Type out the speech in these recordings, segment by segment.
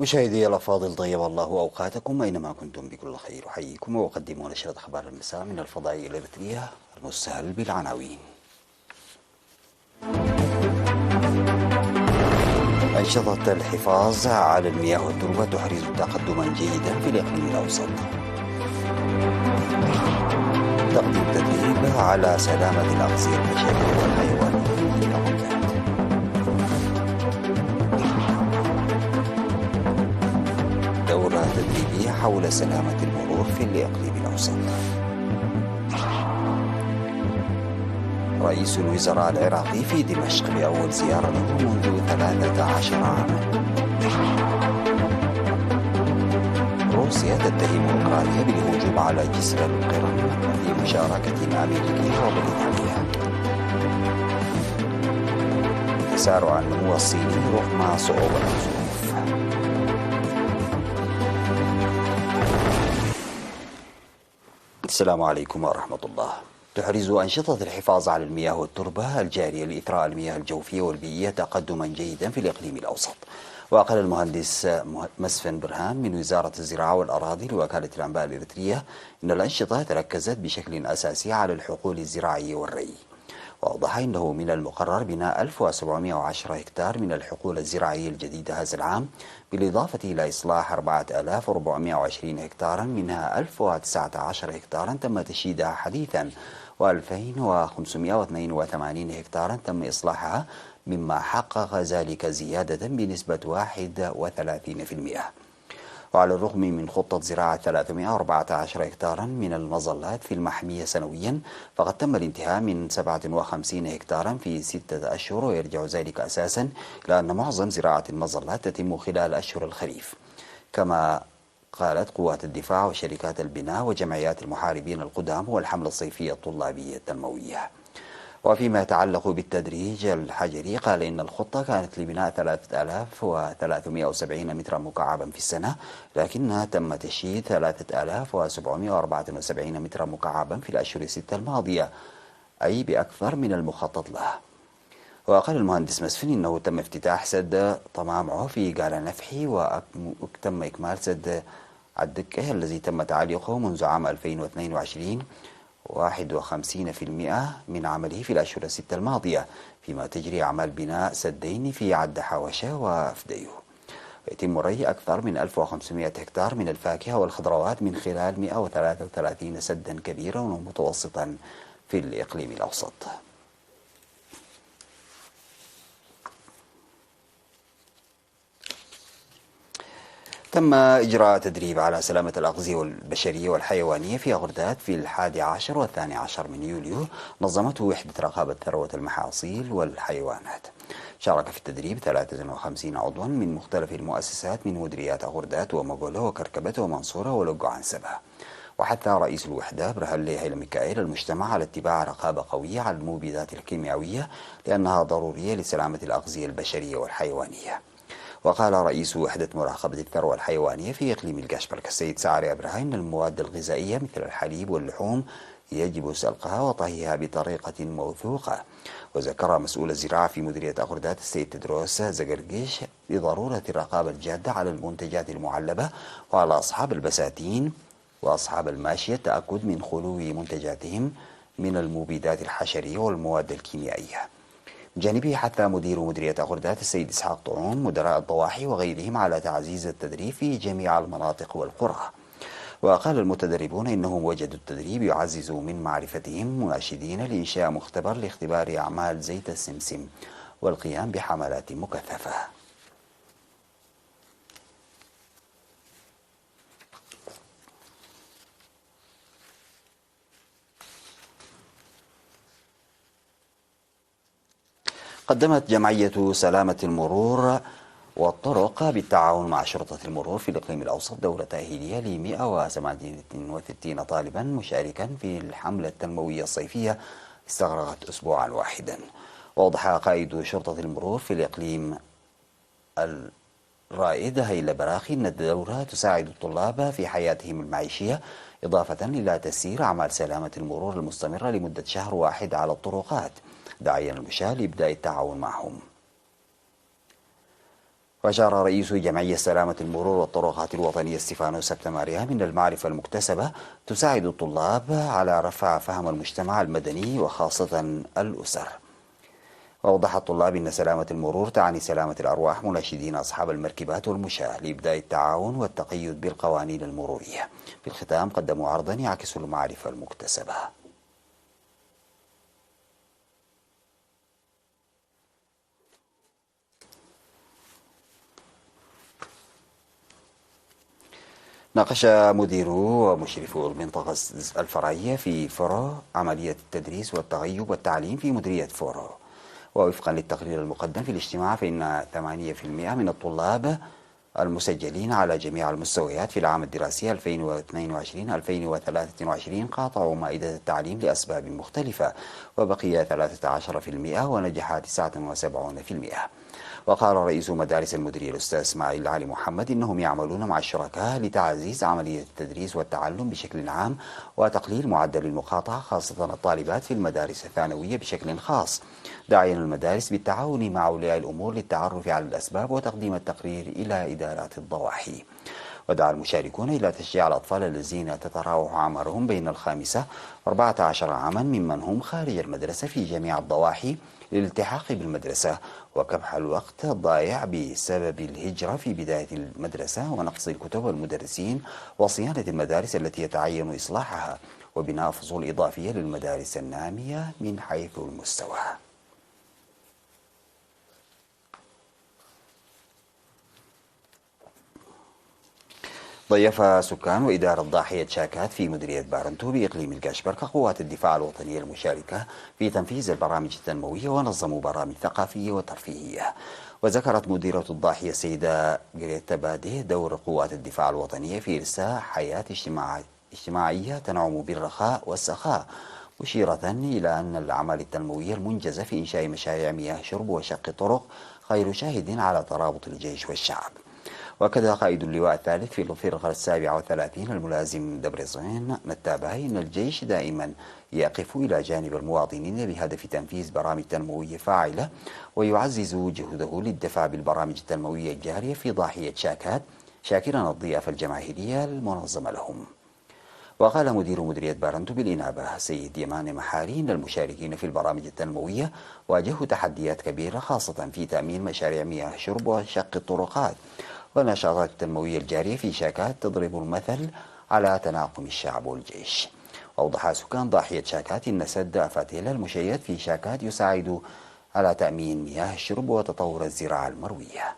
مشاهدي الأفاضل، طيب الله أوقاتكم أينما كنتم بكل خير. أحييكم وأقدم نشرة أخبار المساء من الفضائية الإريترية. المستهل بالعناوين: أنشطة الحفاظ على المياه والتربة تحرز تقدما جيدا في الإقليم الأوسط. تقديم تدريب على سلامة الأغذية البشرية والحيوانية في الأغردات. دورة تدريبية حول سلامة المرور في الإقليم الأوسط. رئيس الوزراء العراقي في دمشق بأول زيارة له منذ 13 عاما. روسيا تتهم أوكرانيا بالهجوم على جسر القرم في مشاركة أمريكية وبريطانيا. تسارع النمو الصيني رغم صعوبة الظروف. السلام عليكم ورحمة الله. تحرز أنشطة الحفاظ على المياه والتربة الجارية لإثراء المياه الجوفية والبيئية تقدما جيدا في الإقليم الأوسط. وقال المهندس مسفن برهان من وزارة الزراعة والأراضي لوكالة الأنباء الإريترية إن الأنشطة تركزت بشكل أساسي على الحقول الزراعية والري. وأوضح أنه من المقرر بناء 1710 هكتار من الحقول الزراعية الجديدة هذا العام، بالإضافة إلى إصلاح 4420 هكتارا، منها 1019 هكتارا تم تشييدها حديثا، و2582 هكتارا تم إصلاحها، مما حقق ذلك زيادة بنسبة 31%. وعلى الرغم من خطة زراعة 314 هكتارا من المظلات في المحمية سنويا، فقد تم الانتهاء من 57 هكتارا في 6 أشهر، ويرجع ذلك أساسا إلى أن معظم زراعة المظلات تتم خلال أشهر الخريف. كما قالت قوات الدفاع وشركات البناء وجمعيات المحاربين القدام والحملة الصيفية الطلابية التنموية. وفيما يتعلق بالتدريج الحجري، قال إن الخطة كانت لبناء 3370 مترا مكعبا في السنة، لكنها تم تشييد 3774 مترا مكعبا في الأشهر الستة الماضية، أي بأكثر من المخطط له. وقال المهندس مسفن إنه تم افتتاح سد طمامعه في قالة نفحي، وتم إكمال سد الدكة الذي تم تعليقه منذ عام 2022 51% من عمله في الأشهر الستة الماضية، فيما تجري أعمال بناء سدين في عد حوشة وفديو. ويتم ري أكثر من 1500 هكتار من الفاكهة والخضروات من خلال 133 سدا كبيرا ومتوسطا في الإقليم الأوسط. تم إجراء تدريب على سلامة الأغذية البشرية والحيوانية في أغردات في 11 و12 من يوليو، نظمته وحدة رقابة ثروة المحاصيل والحيوانات. شارك في التدريب 53 عضوا من مختلف المؤسسات من مديريات أغردات ومغولة وكركبة ومنصورة ولقو عنسبة. وحث رئيس الوحدة برهان هيلا ميكائيل المجتمع على اتباع رقابة قوية على المبيدات الكيميائية، لأنها ضرورية لسلامة الأغذية البشرية والحيوانية. وقال رئيس وحدة مراقبة الثروة الحيوانية في إقليم القشبرك السيد سعري إبراهيم: المواد الغذائية مثل الحليب واللحوم يجب سلقها وطهيها بطريقة موثوقة. وذكر مسؤول الزراعة في مديرية أغردات السيد تدروس زقرقيش بضرورة الرقابة الجادة على المنتجات المعلبة، وعلى أصحاب البساتين وأصحاب الماشية التأكد من خلو منتجاتهم من المبيدات الحشرية والمواد الكيميائية. بجانبه حث مدير مديرية أغردات السيد إسحاق طعون مدراء الضواحي وغيرهم على تعزيز التدريب في جميع المناطق والقرى. وقال المتدربون إنهم وجدوا التدريب يعزز من معرفتهم، مناشدين لإنشاء مختبر لاختبار أعمال زيت السمسم والقيام بحملات مكثفة. قدمت جمعية سلامة المرور والطرق بالتعاون مع شرطة المرور في الإقليم الأوسط دورة تأهيلية ل 168 طالبا مشاركا في الحملة التنموية الصيفية استغرقت أسبوعا واحدا. وأوضح قائد شرطة المرور في الإقليم الرائد هيلا براخي أن الدورة تساعد الطلاب في حياتهم المعيشية، إضافة إلى تسيير أعمال سلامة المرور المستمرة لمدة شهر واحد على الطرقات، داعيا المشاة لإبداء التعاون معهم. وأشار رئيس جمعية سلامة المرور والطرقات الوطنية ستيفانو سبتماريا أن المعرفة المكتسبة تساعد الطلاب على رفع فهم المجتمع المدني وخاصة الأسر. وأوضح الطلاب أن سلامة المرور تعني سلامة الأرواح، مناشدين أصحاب المركبات والمشاة لإبداء التعاون والتقيد بالقوانين المرورية. في الختام قدموا عرضا يعكس المعرفة المكتسبة. ناقش مدير ومشرفو المنطقة الفرعية في فورو عملية التدريس والتغيب والتعليم في مديرية فورو. ووفقا للتقرير المقدم في الاجتماع فإن 8% من الطلاب المسجلين على جميع المستويات في العام الدراسي 2022-2023 قاطعوا مائدة التعليم لأسباب مختلفة، وبقي 13% ونجح 79%. وقال رئيس مدارس المديرية الأستاذ إسماعيل علي محمد إنهم يعملون مع الشركاء لتعزيز عملية التدريس والتعلم بشكل عام وتقليل معدل المقاطعة خاصة الطالبات في المدارس الثانوية بشكل خاص، داعيا المدارس بالتعاون مع أولياء الأمور للتعرف على الأسباب وتقديم التقرير إلى إدارات الضواحي. ودعا المشاركون إلى تشجيع الأطفال الذين تتراوح أعمارهم بين 5 و14 عاما ممن هم خارج المدرسة في جميع الضواحي للالتحاق بالمدرسة، وكبح الوقت الضائع بسبب الهجرة في بداية المدرسة ونقص الكتب والمدرسين وصيانة المدارس التي يتعين إصلاحها وبناء فصول إضافية للمدارس النامية من حيث المستوى. ضيف سكان وإدارة ضاحية شاكات في مديرية بارنتو بإقليم القشبركة قوات الدفاع الوطنية المشاركة في تنفيذ البرامج التنموية ونظموا برامج ثقافية وترفيهية. وذكرت مديرة الضاحية السيدة جريتا بادي دور قوات الدفاع الوطنية في إرساء حياة اجتماعية تنعم بالرخاء والسخاء، مشيرة إلى أن الأعمال التنموية المنجزة في إنشاء مشاريع مياه شرب وشق طرق خير شاهد على ترابط الجيش والشعب. وكذا قائد اللواء الثالث في الفرقة 37 الملازم دبرزين نتابعي أن الجيش دائما يقف إلى جانب المواطنين بهدف تنفيذ برامج تنموية فاعلة ويعزز جهوده للدفع بالبرامج التنموية الجارية في ضاحية شاكات، شاكرا الضيافة الجماهيرية المنظمة لهم. وقال مدير مديرية بارنتو بالإنابة سيد يمان محاري إن المشاركين في البرامج التنموية واجهوا تحديات كبيرة خاصة في تأمين مشاريع مياه شرب وشق الطرقات، والنشاطات التنموية الجارية في شاكات تضرب المثل على تناغم الشعب والجيش. أوضح سكان ضاحية شاكات إن سد أفاتيلا المشيد في شاكات يساعد على تأمين مياه الشرب وتطور الزراعة المروية.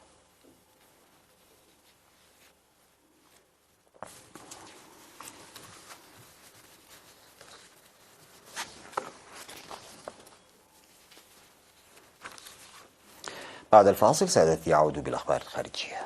بعد الفاصل سادتي يعود بالأخبار الخارجية.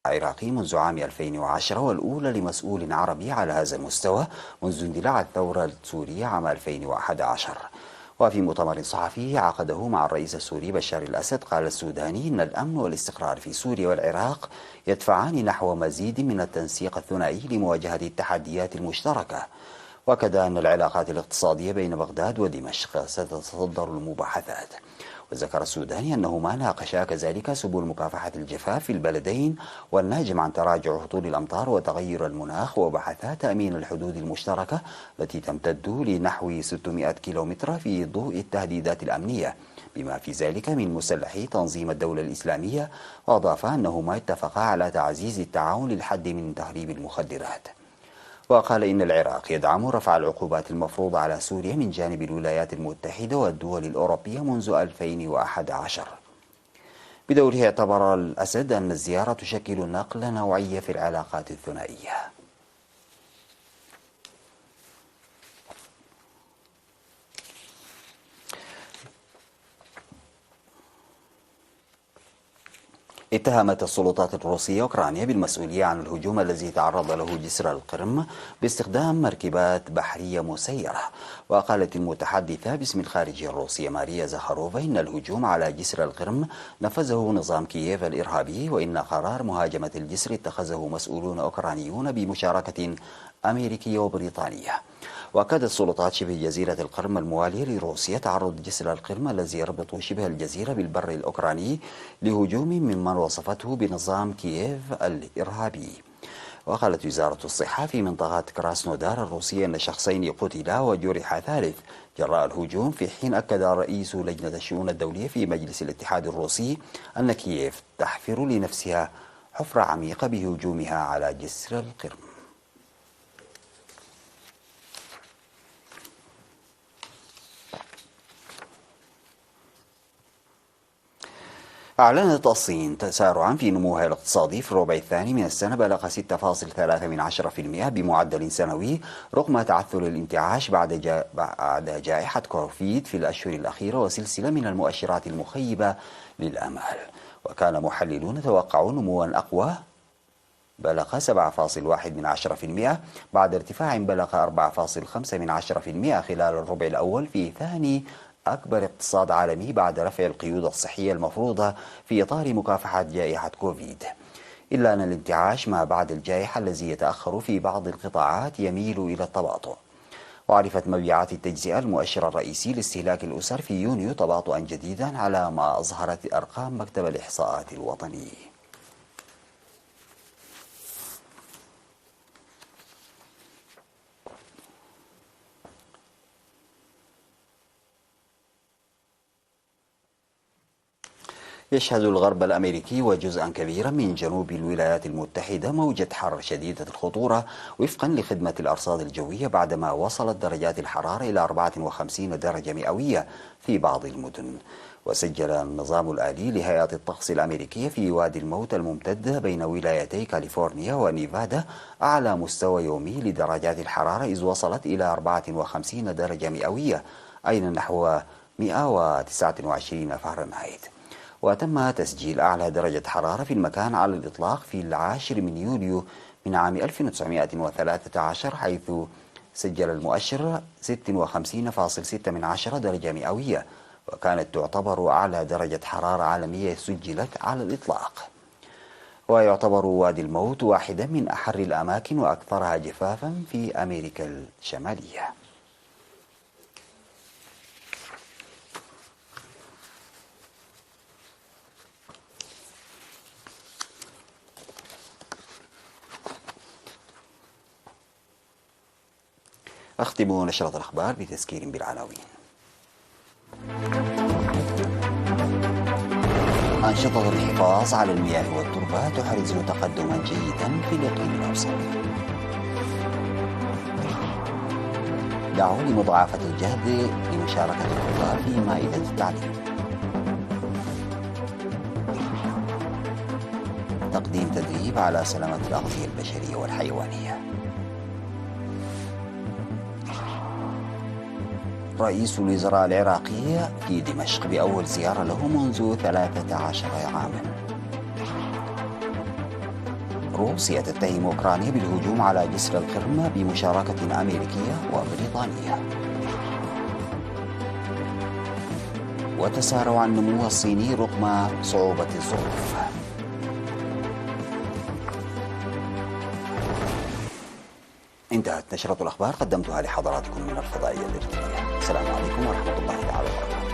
عراقي منذ عام 2010 والأولى لمسؤول عربي على هذا المستوى منذ اندلاع الثورة السورية عام 2011. وفي مؤتمر صحفي عقده مع الرئيس السوري بشار الأسد قال السوداني إن الأمن والاستقرار في سوريا والعراق يدفعان نحو مزيد من التنسيق الثنائي لمواجهة التحديات المشتركة، وكذا أن العلاقات الاقتصادية بين بغداد ودمشق ستتصدر المباحثات. وذكر السوداني أنهما ناقشا كذلك سبل مكافحة الجفاف في البلدين والناجم عن تراجع هطول الأمطار وتغير المناخ، وبحثا تأمين الحدود المشتركة التي تمتد لنحو 600 كيلومتر في ضوء التهديدات الأمنية بما في ذلك من مسلحي تنظيم الدولة الإسلامية، وأضاف أنهما اتفقا على تعزيز التعاون للحد من تهريب المخدرات. وقال إن العراق يدعم رفع العقوبات المفروضة على سوريا من جانب الولايات المتحدة والدول الأوروبية منذ 2011. بدوره اعتبر الأسد أن الزيارة تشكل نقلة نوعية في العلاقات الثنائية. اتهمت السلطات الروسية أوكرانيا بالمسؤولية عن الهجوم الذي تعرض له جسر القرم باستخدام مركبات بحرية مسيرة. وقالت المتحدثة باسم الخارجية الروسية ماريا زخاروفا إن الهجوم على جسر القرم نفذه نظام كييف الإرهابي، وإن قرار مهاجمة الجسر اتخذه مسؤولون أوكرانيون بمشاركة أمريكية وبريطانية. وأكدت سلطات شبه جزيرة القرم الموالية لروسيا تعرض جسر القرم الذي يربط شبه الجزيرة بالبر الأوكراني لهجوم ممن وصفته بنظام كييف الإرهابي. وقالت وزارة الصحة في منطقة كراسنودار الروسية أن شخصين قتلا وجرح ثالث جراء الهجوم، في حين أكد رئيس لجنة الشؤون الدولية في مجلس الاتحاد الروسي أن كييف تحفر لنفسها حفرة عميقة بهجومها على جسر القرم. أعلنت الصين تسارعا في نموها الاقتصادي في الربع الثاني من السنة بلغ 6.3% بمعدل سنوي رغم تعثر الانتعاش بعد جائحة كوفيد في الأشهر الأخيرة وسلسلة من المؤشرات المخيبة للآمال. وكان محللون توقعوا نموا أقوى بلغ 7.1% بعد ارتفاع بلغ 4.5% خلال الربع الأول في ثاني أكبر اقتصاد عالمي بعد رفع القيود الصحية المفروضة في إطار مكافحة جائحة كوفيد. إلا أن الانتعاش ما بعد الجائحة الذي يتأخر في بعض القطاعات يميل إلى التباطؤ. وعرفت مبيعات التجزئة المؤشر الرئيسي لاستهلاك الأسر في يونيو تباطؤا جديدا على ما أظهرت أرقام مكتب الإحصاءات الوطني. يشهد الغرب الأمريكي وجزءا كبيرا من جنوب الولايات المتحدة موجة حر شديدة الخطورة وفقا لخدمة الأرصاد الجوية، بعدما وصلت درجات الحرارة إلى 54 درجة مئوية في بعض المدن. وسجل النظام الآلي لهيئة الطقس الأمريكية في وادي الموت الممتد بين ولايتي كاليفورنيا ونيفادا أعلى مستوى يومي لدرجات الحرارة، إذ وصلت إلى 54 درجة مئوية أي نحو 129 فهرنهايت. وتم تسجيل أعلى درجة حرارة في المكان على الإطلاق في 10 من يوليو من عام 1913، حيث سجل المؤشر 56.6 درجة مئوية، وكانت تعتبر أعلى درجة حرارة عالمية سجلت على الإطلاق. ويعتبر وادي الموت واحدا من أحر الأماكن وأكثرها جفافا في أمريكا الشمالية. أختم نشرة الأخبار بتذكير بالعناوين. أنشطة الحفاظ على المياه والتربة تحرز تقدما جيدا في الإقليم الأوسط. دعوا لمضاعفة الجهد لمشاركة الطلاب في مائدة التعليم. تقديم تدريب على سلامة الأغذية البشرية والحيوانية. رئيس الوزراء العراقي في دمشق بأول زيارة له منذ 13 عاما. روسيا تتهم أوكرانيا بالهجوم على جسر القرم بمشاركة أمريكية وبريطانية. وتسارع النمو الصيني رغم صعوبة الظروف. انتهت نشرة الأخبار قدمتها لحضراتكم من الفضائية الإرثية. السلام عليكم ورحمة الله تعالى وبركاته.